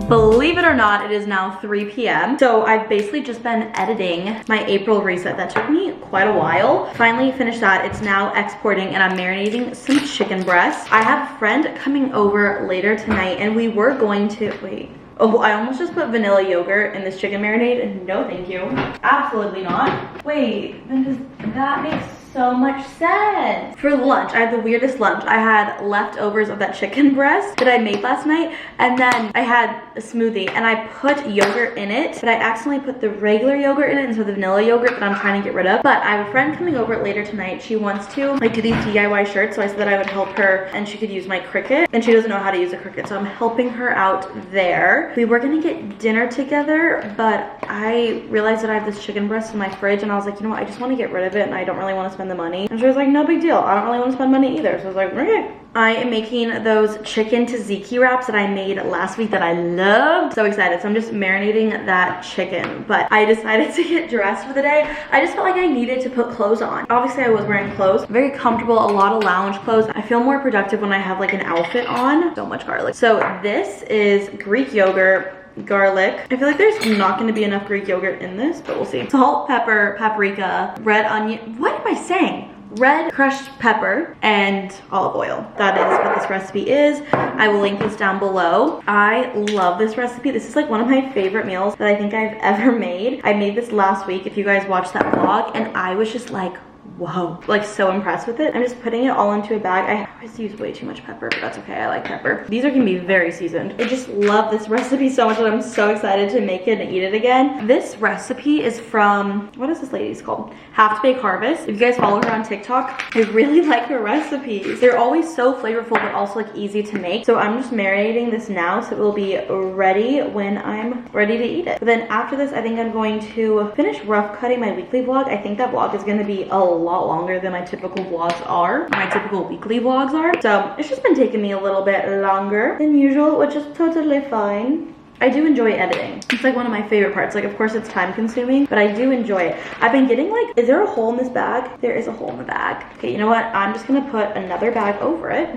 Believe it or not, it is now 3 p.m. So I've basically just been editing my April reset. That took me quite a while. Finally finished that. It's now exporting and I'm marinating some chicken breasts. I have a friend coming over later tonight and we were going to, wait. Oh, I almost just put vanilla yogurt in this chicken marinade and no thank you. Absolutely not. Wait, then does that make so much sense? For lunch, I had the weirdest lunch. I had leftovers of that chicken breast that I made last night, and then I had a smoothie and I put yogurt in it, but I accidentally put the regular yogurt in it instead of the vanilla yogurt that I'm trying to get rid of. But I have a friend coming over later tonight. She wants to like do these DIY shirts, so I said that I would help her and she could use my Cricut, and she doesn't know how to use a Cricut, so I'm helping her out there. We were gonna get dinner together, but I realized that I have this chicken breast in my fridge and I was like, you know what, I just want to get rid of it and I don't really want to spend the money. And she was like, no big deal. I don't really want to spend money either. So I was like, okay. I am making those chicken tzatziki wraps that I made last week that I love. So excited. So I'm just marinating that chicken. But I decided to get dressed for the day. I just felt like I needed to put clothes on. Obviously I was wearing clothes. Very comfortable, a lot of lounge clothes. I feel more productive when I have like an outfit on. So much garlic. So this is Greek yogurt, garlic. I feel like there's not going to be enough Greek yogurt in this, but we'll see. Salt, pepper, paprika, red onion. What am I saying? Red crushed pepper and olive oil. That is what this recipe is. I will link this down below. I love this recipe. This is like one of my favorite meals that I think I've ever made. I made this last week if you guys watched that vlog, and I was just like, whoa, like so impressed with it. I'm just putting it all into a bag. I always use way too much pepper, but that's okay. I like pepper. These are gonna be very seasoned. I just love this recipe so much that I'm so excited to make it and eat it again. This recipe is from, what is this lady's called? Have to Bake Harvest. If you guys follow her on TikTok, I really like her recipes. They're always so flavorful, but also like easy to make. So I'm just marinating this now so it will be ready when I'm ready to eat it. But then after this, I think I'm going to finish rough cutting my weekly vlog. I think that vlog is gonna be a lot longer than my typical vlogs are. My typical weekly vlogs are. So it's just been taking me a little bit longer than usual, which is totally fine. I do enjoy editing. It's like one of my favorite parts. Like, of course it's time consuming, but I do enjoy it. I've been getting like, is there a hole in this bag? There is a hole in the bag. Okay, you know what? I'm just gonna put another bag over it.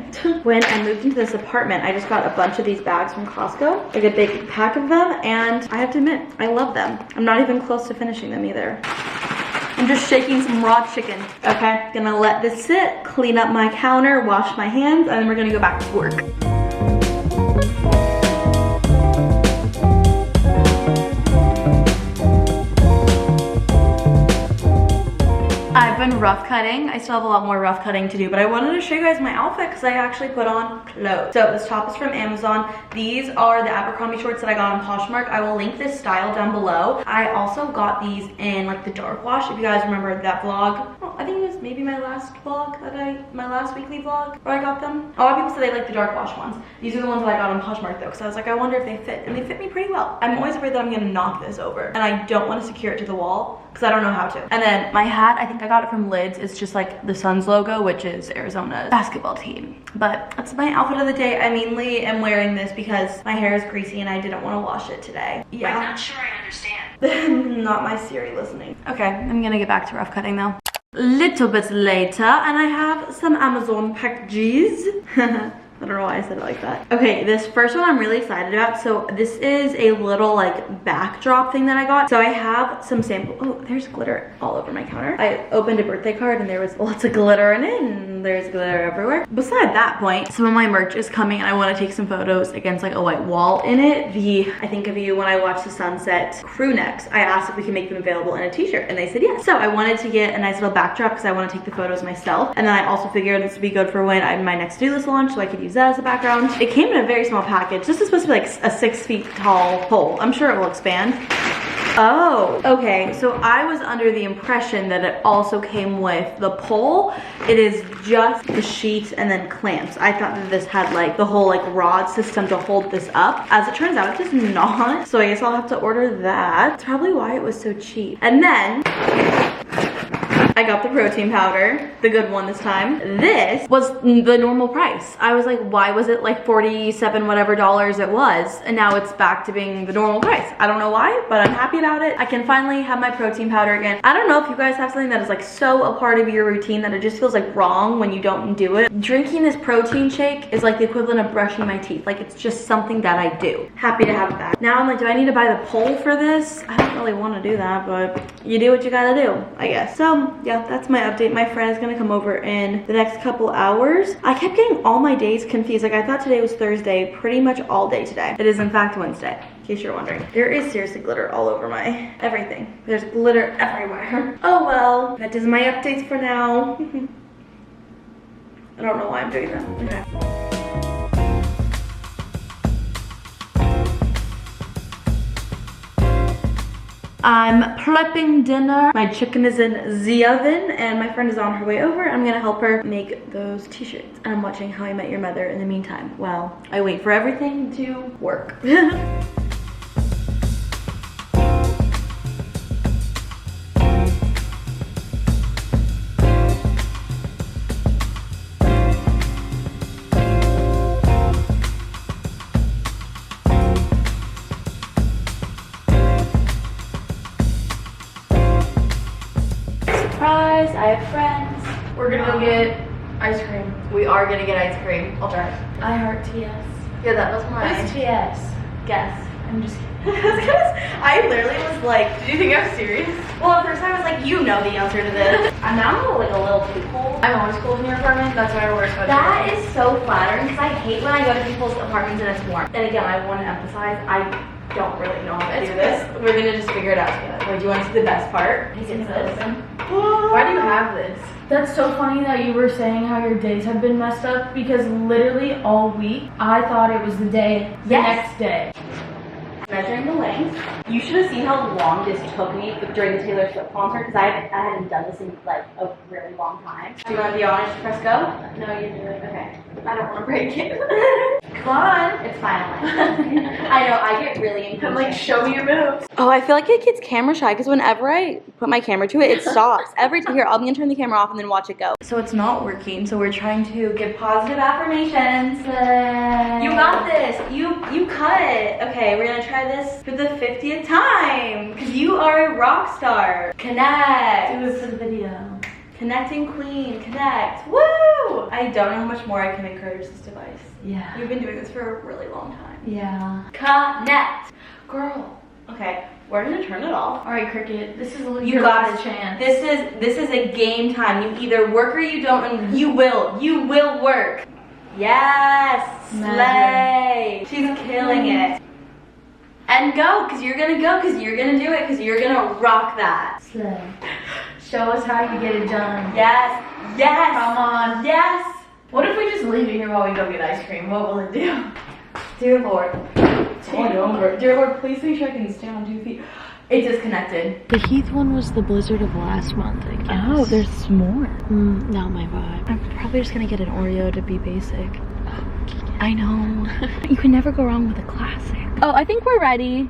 When I moved into this apartment, I just got a bunch of these bags from Costco, like a big pack of them, and I have to admit, I love them. I'm not even close to finishing them either. I'm just shaking some raw chicken. Okay, gonna let this sit, clean up my counter, wash my hands, and then we're gonna go back to work. I've been rough cutting. I still have a lot more rough cutting to do, but I wanted to show you guys my outfit because I actually put on clothes. So this top is from Amazon. These are the Abercrombie shorts that I got on Poshmark. I will link this style down below. I also got these in like the dark wash. If you guys remember that vlog, oh, I think it was maybe my last vlog my last weekly vlog where I got them. A lot of people say they like the dark wash ones. These are the ones that I got on Poshmark though, because I was like, I wonder if they fit, and they fit me pretty well. I'm always afraid that I'm gonna knock this over, and I don't want to secure it to the wall because I don't know how to. And then my hat, I think I got it from Lids. It's just like the Suns logo, which is Arizona's basketball team. But that's my outfit of the day. I mainly am wearing this because my hair is greasy and I didn't want to wash it today. Yeah. I'm not sure I understand. Not my Siri listening. Okay, I'm gonna get back to rough cutting though. Little bit later, and I have some Amazon packages. I don't know why I said it like that. Okay, this first one I'm really excited about. So this is a little like backdrop thing that I got. So I have some sample. Oh, there's glitter all over my counter. I opened a birthday card and there was lots of glitter in it, and there's glitter everywhere. Beside that point, some of my merch is coming and I want to take some photos against like a white wall in it. The I Think of You When I Watch the Sunset crew necks, I asked if we can make them available in a t-shirt and they said yes. So I wanted to get a nice little backdrop because I want to take the photos myself. And then I also figured this would be good for when my next to-do list launch, so I could use that as a background. It came in a very small package. This is supposed to be like a 6 feet tall pole. I'm sure it will expand. Oh, okay. So I was under the impression that it also came with the pole. It is just the sheet and then clamps. I thought that this had like the whole like rod system to hold this up. As it turns out, it does not. So I guess I'll have to order that. That's probably why it was so cheap. And then I got the protein powder, the good one this time. This was the normal price. I was like, why was it like 47 whatever dollars it was? And now it's back to being the normal price. I don't know why, but I'm happy about it. I can finally have my protein powder again. I don't know if you guys have something that is like so a part of your routine that it just feels like wrong when you don't do it. Drinking this protein shake is like the equivalent of brushing my teeth. Like it's just something that I do. Happy to have it back. Now I'm like, do I need to buy the pole for this? I don't really want to do that, but you do what you gotta do, I guess. So yeah, that's my update. My friend is gonna come over in the next couple hours. I kept getting all my days confused. Like I thought today was Thursday, pretty much all day today. It is in fact Wednesday, in case you're wondering. There is seriously glitter all over my everything. There's glitter everywhere. Oh well, that is my updates for now. I don't know why I'm doing that. Okay. I'm prepping dinner. My chicken is in the oven and my friend is on her way over. I'm gonna help her make those t-shirts. And I'm watching How I Met Your Mother in the meantime while I wait for everything to work. Surprise, I have friends. We're gonna go get ice cream. We are gonna get ice cream. I'll drive. I heart TS. Yeah, that was mine. Who's TS? Guess. I'm just kidding. I literally was like, did you think I was serious? Well, at first I was like, you know the answer to this. I'm now like a little too cold. I'm always cold in your apartment. That's why I wear a sweatshirt. That is so flattering because I hate when I go to people's apartments and it's warm. And again, I want to emphasize, I don't really know how to do this. We're gonna just figure it out together. Wait, do you want to see the best part? Why do you have this? That's so funny that you were saying how your days have been messed up because literally all week I thought it was the next day. Measuring the length. You should have seen how long this took me during the Taylor Swift concert because I hadn't done this in like a really long time. Do you want to be honest? Press go? No, you do it. Okay. I don't want to break it. Come on. It's fine. I know. I get really impatient. I'm like, show me your moves. Oh, I feel like it gets camera shy because whenever I put my camera to it, it stops. Every time. Here, I'm going to turn the camera off and then watch it go. So it's not working. So we're trying to give positive affirmations. You got this. You cut it. Okay, we're going to try this for the 50th time because you are a rock star. Connect. Do it for the video. Connecting queen. Connect. Woo! I don't know how much more I can encourage this device. Yeah. You've been doing this for a really long time. Yeah. Connect. Girl. Okay, we're gonna turn it off. All right, Cricket. This is you got a chance. This is a game time. You either work or you don't, and you will work. Yes. Slay. She's killing it. And go, because you're gonna go, because you're gonna do it, because you're gonna rock that. Slay. Show us how you get it done. Yes, yes. Come on. Yes. What if we just leave it here while we go get ice cream? What will it do? Dear Lord. Dear Lord, please make sure I can stay on 2 feet. It disconnected. The Heath one was the blizzard of last month, I guess. Oh, there's more. Not my vibe. I'm probably just gonna get an Oreo to be basic. I know. You can never go wrong with a classic. Oh, I think we're ready.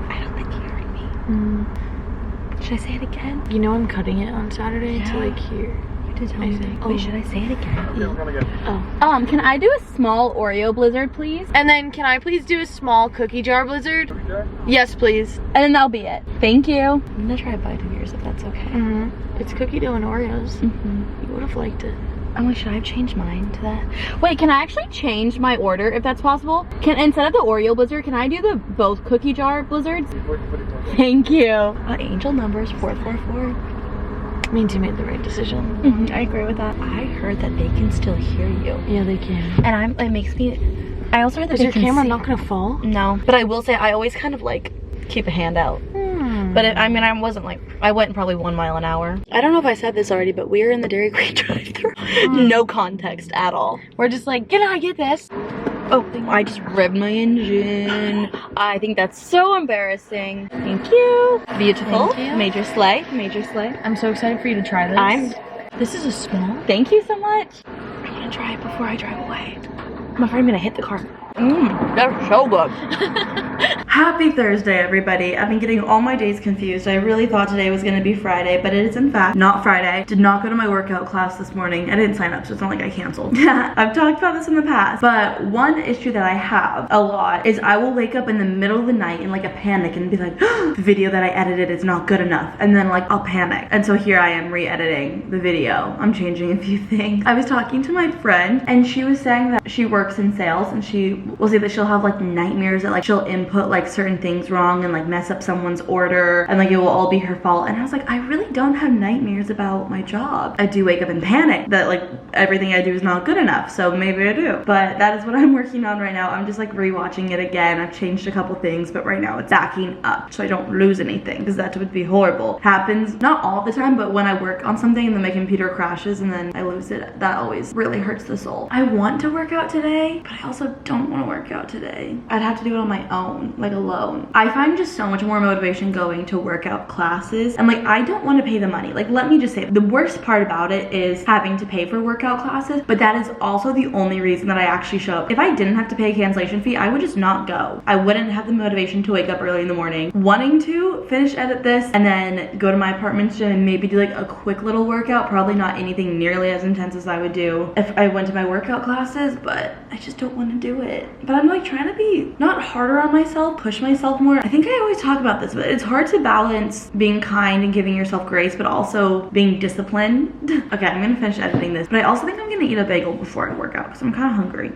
I don't think you heard me. Should I say it again? You know I'm cutting it on Saturday to like here. You did tell I me. think. Wait, should I say it again? Oh. Can I do a small Oreo blizzard, please? And then can I please do a small cookie jar blizzard? Yes, please. And then that'll be it. Thank you. I'm gonna try a bite of yours if that's okay. It's cookie dough and Oreos. You would have liked it. Oh, wait, should I have changed mine to that? Wait, can I actually change my order if that's possible? Instead of the Oreo blizzard, can I do the both cookie jar blizzards? Thank you. Angel number is 444. Means you made the right decision. I agree with that. I heard that they can still hear you. Yeah, they can. And it makes me, I also heard that Is your camera not gonna fall? No, but I will say I always kind of like keep a hand out. But I mean, I wasn't like, I went probably 1 mile an hour. I don't know if I said this already, but we are in the Dairy Queen drive-thru. No context at all. We're just like, can I get this? Oh, I just revved my engine. I think that's so embarrassing. Thank you. Beautiful. Thank you. Major slay. Major slay. I'm so excited for you to try this. This is a small. Thank you so much. I want to try it before I drive away. I'm afraid I'm gonna hit the car. That's so good. Happy Thursday, everybody. I've been getting all my days confused. I really thought today was gonna be Friday, but it is in fact not Friday. Did not go to my workout class this morning. I didn't sign up, so it's not like I canceled. I've talked about this in the past, but one issue that I have a lot is I will wake up in the middle of the night in like a panic and be like, the video that I edited is not good enough. And then like I'll panic. And so here I am re-editing the video. I'm changing a few things. I was talking to my friend and she was saying that she works in sales and she will say that she'll have like nightmares that like she'll input like certain things wrong and like mess up someone's order and like it will all be her fault. And I was like, I really don't have nightmares about my job. I do wake up in panic that like everything I do is not good enough, so maybe I do. But that is what I'm working on right now. I'm just like rewatching it again. I've changed a couple things, but right now it's backing up so I don't lose anything because that would be horrible. Happens not all the time, but when I work on something and then my computer crashes and then I lose it, that always really hurts the soul. I want to work out today, but I also don't want to work out today. I'd have to do it on my own, like alone. I find just so much more motivation going to workout classes, and like I don't want to pay the money. Like, let me just say, the worst part about it is having to pay for workout classes, but that is also the only reason that I actually show up. If I didn't have to pay a cancellation fee, I would just not go. I wouldn't have the motivation to wake up early in the morning wanting to finish edit this and then go to my apartment gym and maybe do like a quick little workout. Probably not anything nearly as intense as I would do if I went to my workout classes, but I just don't want to do it. But I'm like trying to be not harder on myself, push myself more. I think I always talk about this, but it's hard to balance being kind and giving yourself grace, but also being disciplined. Okay, I'm gonna finish editing this, but I also think I'm gonna eat a bagel before I work out because I'm kind of hungry.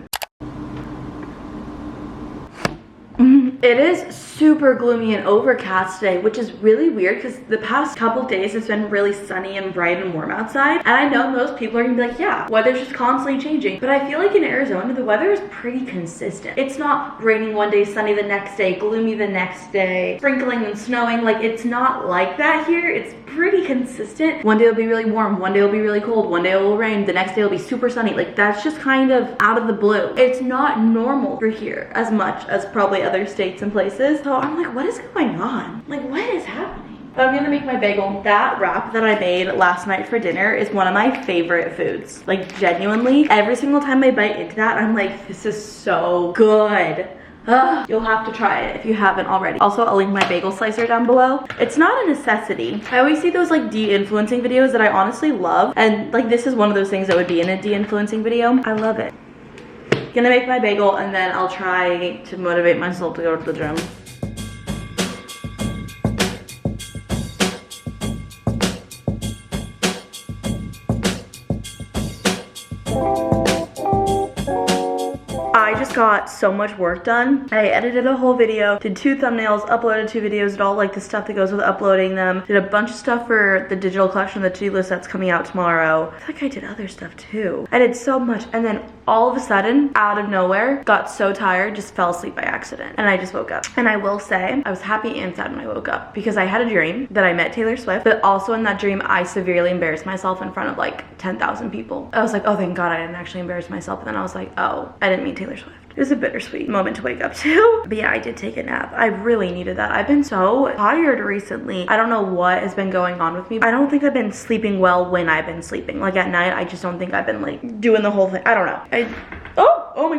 It is super gloomy and overcast today, which is really weird because the past couple days it's been really sunny and bright and warm outside. And I know most people are gonna be like, yeah, weather's just constantly changing. But I feel like in Arizona, the weather is pretty consistent. It's not raining one day, sunny the next day, gloomy the next day, sprinkling and snowing. Like, it's not like that here. It's pretty consistent. One day it'll be really warm, one day it'll be really cold, one day it will rain, the next day it'll be super sunny. Like, that's just kind of out of the blue. It's not normal for here as much as probably other states and places. So I'm like, what is going on? Like, what is happening? But I'm gonna make my bagel. That wrap that I made last night for dinner is one of my favorite foods. Like, genuinely, every single time I bite into that, I'm like, this is so good. You'll have to try it if you haven't already. Also, I'll link my bagel slicer down below. It's not a necessity. I always see those like de-influencing videos that I honestly love, and like this is one of those things that would be in a de-influencing video. I love it. Gonna make my bagel and then I'll try to motivate myself to go to the gym. I just got so much work done. I edited a whole video, did 2 thumbnails, uploaded 2 videos, did all like the stuff that goes with uploading them, did a bunch of stuff for the digital collection, the to-do list that's coming out tomorrow. I feel like I did other stuff too. I did so much, and then all of a sudden, out of nowhere, got so tired, just fell asleep by accident, and I just woke up. And I will say, I was happy and sad when I woke up, because I had a dream that I met Taylor Swift, but also in that dream, I severely embarrassed myself in front of like 10,000 people. I was like, oh, thank God I didn't actually embarrass myself. And then I was like, oh, I didn't meet Taylor Swift. It was a bittersweet moment to wake up to. But yeah, I did take a nap. I really needed that. I've been so tired recently. I don't know what has been going on with me. I don't think I've been sleeping well when I've been sleeping. Like at night, I just don't think I've been like doing the whole thing. I don't know. Oh my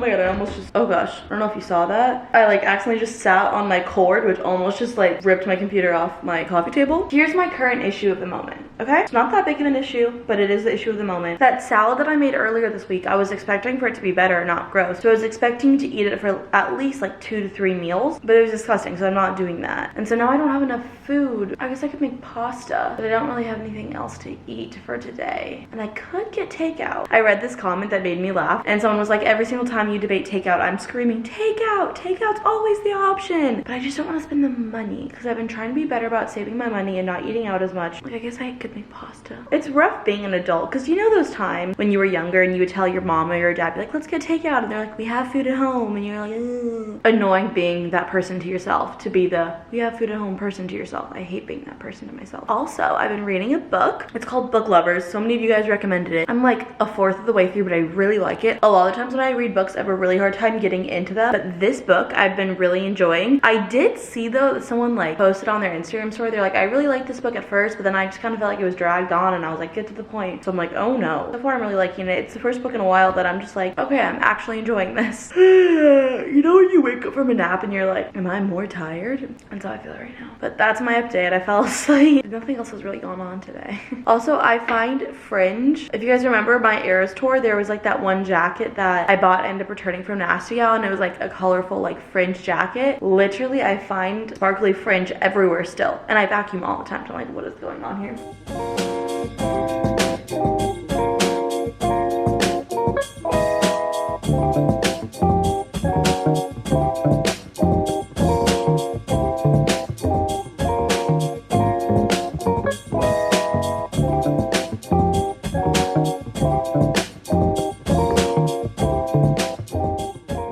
God, I almost just, oh gosh, I don't know if you saw that. I like accidentally just sat on my cord, which almost just like ripped my computer off my coffee table. Here's my current issue of the moment, okay? It's not that big of an issue, but it is the issue of the moment. That salad that I made earlier this week, I was expecting for it to be better, not gross. So I was expecting to eat it for at least like 2 to 3 meals, but it was disgusting, so I'm not doing that. And so now I don't have enough food. I guess I could make pasta, but I don't really have anything else to eat for today. And I could get takeout. I read this comment that made me laugh, and someone was like, every single time you debate takeout, I'm screaming, takeout! Takeout's always the option! But I just don't want to spend the money, because I've been trying to be better about saving my money and not eating out as much. Like, I guess I could make pasta. It's rough being an adult, because you know those times when you were younger and you would tell your mom or your dad, be like, let's get takeout, and they're like, we have food at home, and you're like, ugh. Annoying being that person to yourself, to be the we have food at home person to yourself. I hate being that person to myself. Also, I've been reading a book. It's called Book Lovers. So many of you guys recommended it. I'm like a 1/4 of the way through, but I really like it. A lot of times when I read books, I have a really hard time getting into them, but this book I've been really enjoying. I did see though that someone like posted on their Instagram story, they're like, I really liked this book at first, but then I just kind of felt like it was dragged on, and I was like, get to the point. So I'm like, oh no. So far I'm really liking it. It's the first book in a while that I'm just like, okay, I'm actually enjoying this. You know when you wake up from a nap and you're like, am I more tired? That's how I feel right now. But that's my update. I fell asleep. Nothing else has really gone on today. Also, I find fringe. If you guys remember my Eras tour, there was like that one jacket that I bought and ended up returning from Nasty Gal, and it was like a colorful like fringe jacket. Literally, I find sparkly fringe everywhere still, and I vacuum all the time. So I'm like, what is going on here?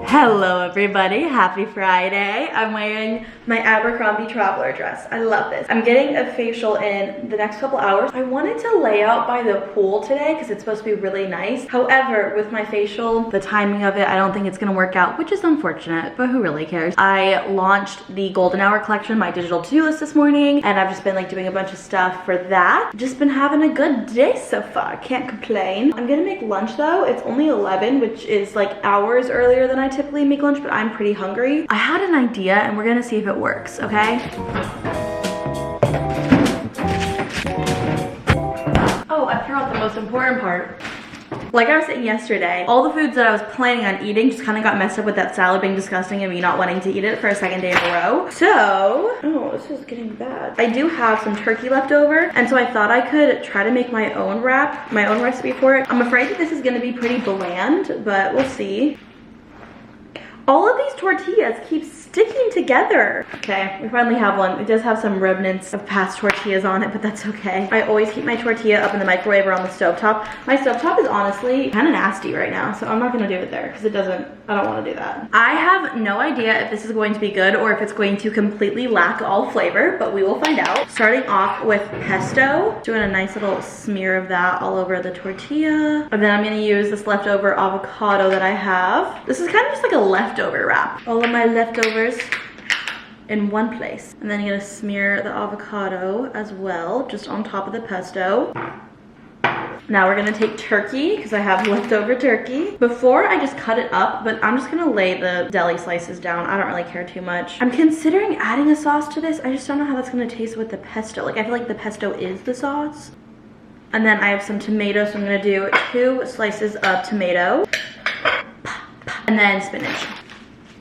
Hello everybody, happy Friday. I'm wearing my Abercrombie traveler dress. I love this. I'm getting a facial in the next couple hours. I wanted to lay out by the pool today because it's supposed to be really nice. However, with my facial, the timing of it, I don't think it's gonna work out, which is unfortunate, but who really cares? I launched the Golden Hour collection, my digital to-do list this morning, and I've just been like doing a bunch of stuff for that. Just been having a good day so far, can't complain. I'm gonna make lunch though. It's only 11, which is like hours earlier than I typically make lunch, but I'm pretty hungry. I had an idea and we're gonna see if it works, okay? Oh, I forgot the most important part. Like I was saying yesterday, all the foods that I was planning on eating just kind of got messed up with that salad being disgusting and me not wanting to eat it for a second day in a row. So, oh, this is getting bad. I do have some turkey left over, and so I thought I could try to make my own wrap, my own recipe for it. I'm afraid that this is gonna be pretty bland, but we'll see. All of these tortillas keep sticking together. Okay, we finally have one. It does have some remnants of past tortillas on it, but that's okay. I always keep my tortilla up in the microwave or on the stovetop. My stovetop is honestly kind of nasty right now, so I'm not gonna do it there because I don't wanna do that. I have no idea if this is going to be good or if it's going to completely lack all flavor, but we will find out. Starting off with pesto, doing a nice little smear of that all over the tortilla. And then I'm gonna use this leftover avocado that I have. This is kind of just like a leftover wrap. All of my leftovers in one place. And then I'm gonna smear the avocado as well, just on top of the pesto. Now we're gonna take turkey, because I have leftover turkey. Before I just cut it up, but I'm just gonna lay the deli slices down. I don't really care too much. I'm considering adding a sauce to this. I just don't know how that's gonna taste with the pesto. Like, I feel like the pesto is the sauce. And then I have some tomatoes, so I'm gonna do 2 slices of tomato. And then spinach.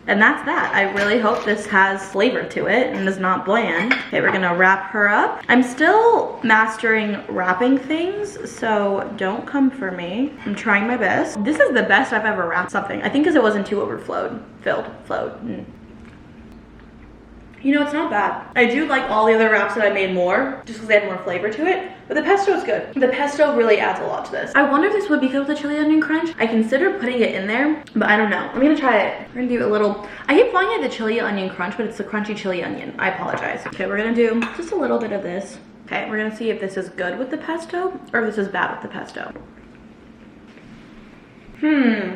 And that's that. I really hope this has flavor to it and is not bland. Okay, we're gonna wrap her up. I'm still mastering wrapping things, so don't come for me. I'm trying my best. This is the best I've ever wrapped something. I think because it wasn't too flowed. You know, it's not bad. I do like all the other wraps that I made more, just because they had more flavor to it, but the pesto is good. The pesto really adds a lot to this. I wonder if this would be good with the chili onion crunch. I considered putting it in there, but I don't know. I'm gonna try it. We're gonna do a little, I keep calling it the chili onion crunch, but it's the crunchy chili onion. I apologize. Okay, we're gonna do just a little bit of this. Okay, we're gonna see if this is good with the pesto or if this is bad with the pesto.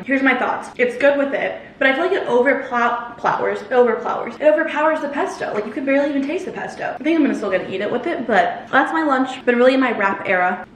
Here's my thoughts. It's good with it, but I feel like it overpowers the pesto. Like, you could barely even taste the pesto. I think I'm still gonna eat it with it, but that's my lunch. Been really in my wrap era.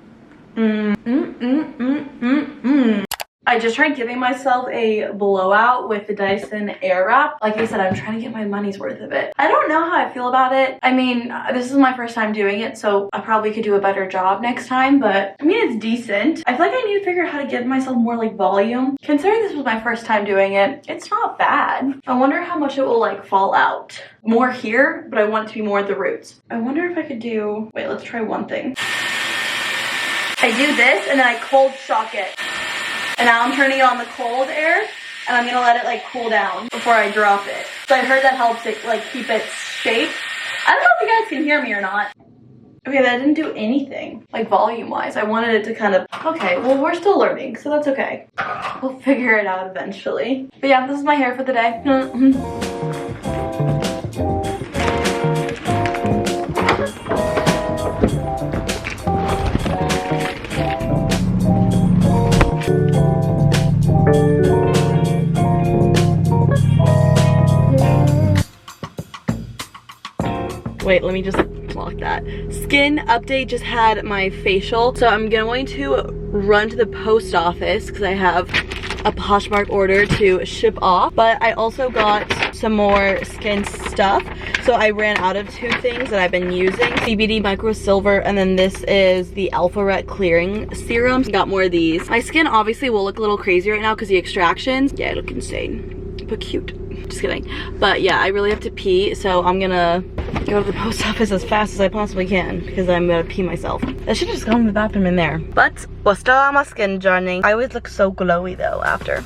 I just tried giving myself a blowout with the Dyson airwrap. Like I said, I'm trying to get my money's worth of it. I don't know how I feel about it. I mean, this is my first time doing it, so I probably could do a better job next time, but I mean, it's decent. I feel like I need to figure out how to give myself more like volume. Considering this was my first time doing it, it's not bad. I wonder how much it will like fall out. More here, but I want it to be more at the roots. I wonder if I could do, wait, let's try one thing. I do this and then I cold shock it. And now I'm turning it on the cold air, and I'm gonna let it like cool down before I drop it. So I heard that helps it like keep its shape. I don't know if you guys can hear me or not. Okay, that didn't do anything, like volume-wise. I wanted it to kind of, okay, well, we're still learning, so that's okay. We'll figure it out eventually. But yeah, this is my hair for the day. Wait, let me just block that. Skin update, just had my facial. So I'm going to run to the post office because I have a Poshmark order to ship off. But I also got some more skin stuff. So I ran out of two things that I've been using. CBD Micro Silver, and then this is the Alpha Ret Clearing Serum. Got more of these. My skin obviously will look a little crazy right now because the extractions. Yeah, I look insane, but cute. Just kidding. But yeah, I really have to pee, so I'm gonna go to the post office as fast as I possibly can because I'm gonna pee myself. I should have just gone to the bathroom in there. But we're still on my skin journey. I always look so glowy though after.